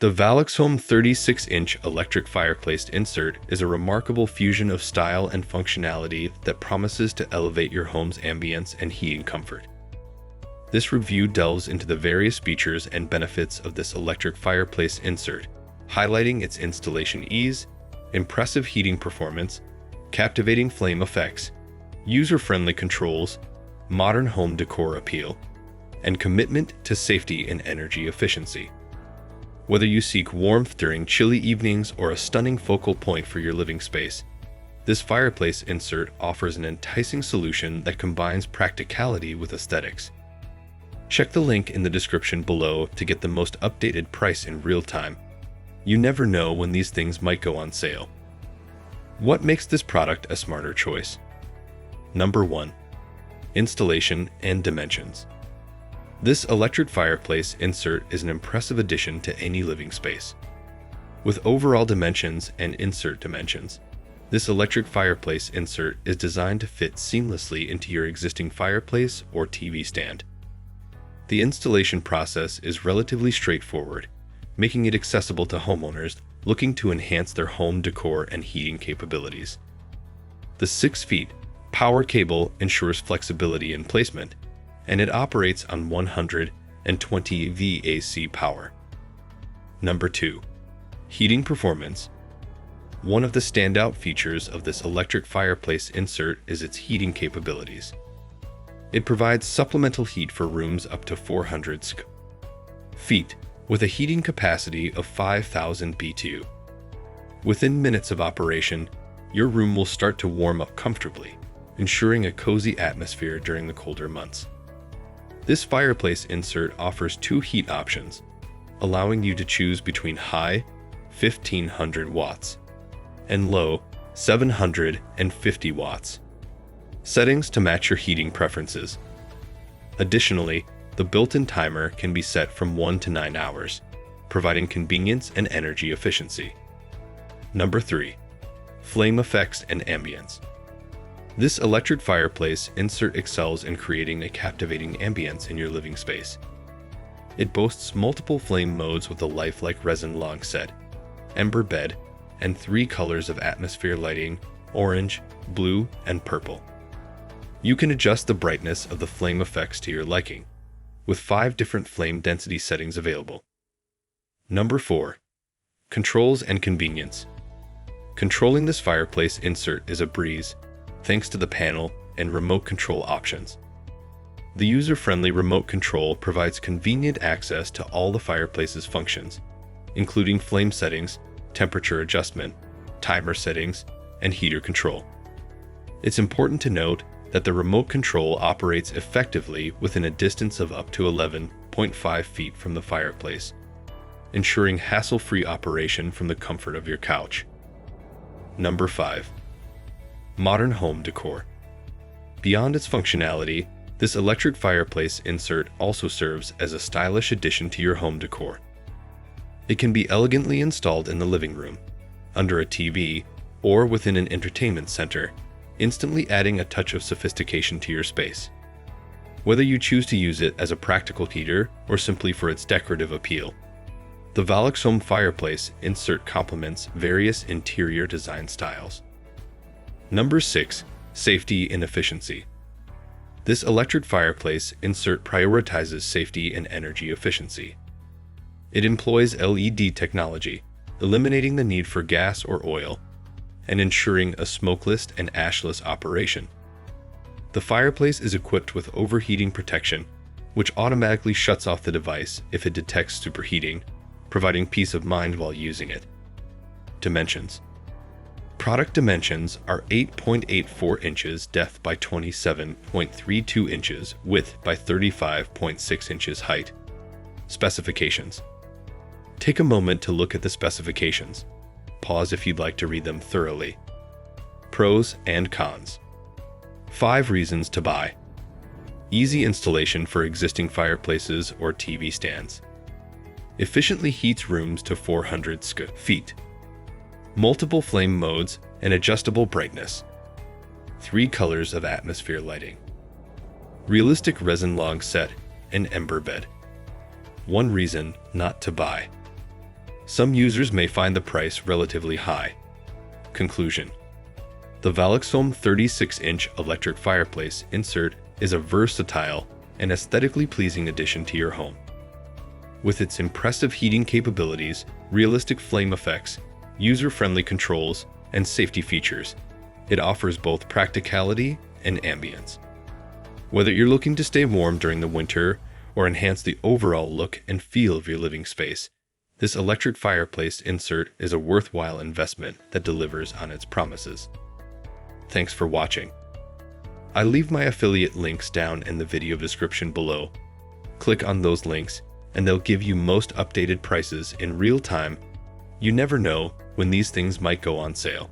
The Valuxhome 36-inch electric fireplace insert is a remarkable fusion of style and functionality that promises to elevate your home's ambience and heating comfort. This review delves into the various features and benefits of this electric fireplace insert, highlighting its installation ease, impressive heating performance, captivating flame effects, user-friendly controls, modern home decor appeal, and commitment to safety and energy efficiency. Whether you seek warmth during chilly evenings or a stunning focal point for your living space, this fireplace insert offers an enticing solution that combines practicality with aesthetics. Check the link in the description below to get the most updated price in real time. You never know when these things might go on sale. What makes this product a smarter choice? Number 1. Installation and dimensions. This electric fireplace insert is an impressive addition to any living space. With overall dimensions and insert dimensions, this electric fireplace insert is designed to fit seamlessly into your existing fireplace or TV stand. The installation process is relatively straightforward, making it accessible to homeowners looking to enhance their home decor and heating capabilities. The 6-foot power cable ensures flexibility in placement, and it operates on 120 VAC power. Number 2. Heating performance. One of the standout features of this electric fireplace insert is its heating capabilities. It provides supplemental heat for rooms up to 400 feet, with a heating capacity of 5,000 BTU. Within minutes of operation, your room will start to warm up comfortably, ensuring a cozy atmosphere during the colder months. This fireplace insert offers 2 heat options, allowing you to choose between high 1500 watts and low 750 watts settings to match your heating preferences. Additionally, the built-in timer can be set from 1 to 9 hours, providing convenience and energy efficiency. Number 3. Flame effects and ambience. This electric fireplace insert excels in creating a captivating ambience in your living space. It boasts multiple flame modes with a lifelike resin log set, ember bed, and 3 colors of atmosphere lighting: orange, blue, and purple. You can adjust the brightness of the flame effects to your liking, with 5 different flame density settings available. Number 4. Controls and convenience. Controlling this fireplace insert is a breeze, thanks to the panel and remote control options. The user-friendly remote control provides convenient access to all the fireplace's functions, including flame settings, temperature adjustment, timer settings, and heater control. It's important to note that the remote control operates effectively within a distance of up to 11.5 feet from the fireplace, ensuring hassle-free operation from the comfort of your couch. Number 5. Modern home decor. Beyond its functionality, this electric fireplace insert also serves as a stylish addition to your home decor. It can be elegantly installed in the living room, under a TV, or within an entertainment center, instantly adding a touch of sophistication to your space. Whether you choose to use it as a practical heater or simply for its decorative appeal, the Valuxhome fireplace insert complements various interior design styles. Number 6. Safety and efficiency. This electric fireplace insert prioritizes safety and energy efficiency. It employs LED technology, eliminating the need for gas or oil, and ensuring a smokeless and ashless operation. The fireplace is equipped with overheating protection, which automatically shuts off the device if it detects superheating, providing peace of mind while using it. Dimensions. Product dimensions are 8.84 inches depth by 27.32 inches width by 35.6 inches height. Specifications. Take a moment to look at the specifications. Pause if you'd like to read them thoroughly. Pros and cons. 5 reasons to buy. Easy installation for existing fireplaces or TV stands. Efficiently heats rooms to 400 feet. Multiple flame modes and adjustable brightness. 3 colors of atmosphere lighting. Realistic resin log set and ember bed. 1 reason not to buy. Some users may find the price relatively high. Conclusion: the Valuxhome 36-inch electric fireplace insert is a versatile and aesthetically pleasing addition to your home. With its impressive heating capabilities, realistic flame effects, user-friendly controls, and safety features, it offers both practicality and ambience. Whether you're looking to stay warm during the winter or enhance the overall look and feel of your living space, this electric fireplace insert is a worthwhile investment that delivers on its promises. Thanks for watching. I leave my affiliate links down in the video description below. Click on those links and they'll give you most updated prices in real time. You never know when these things might go on sale.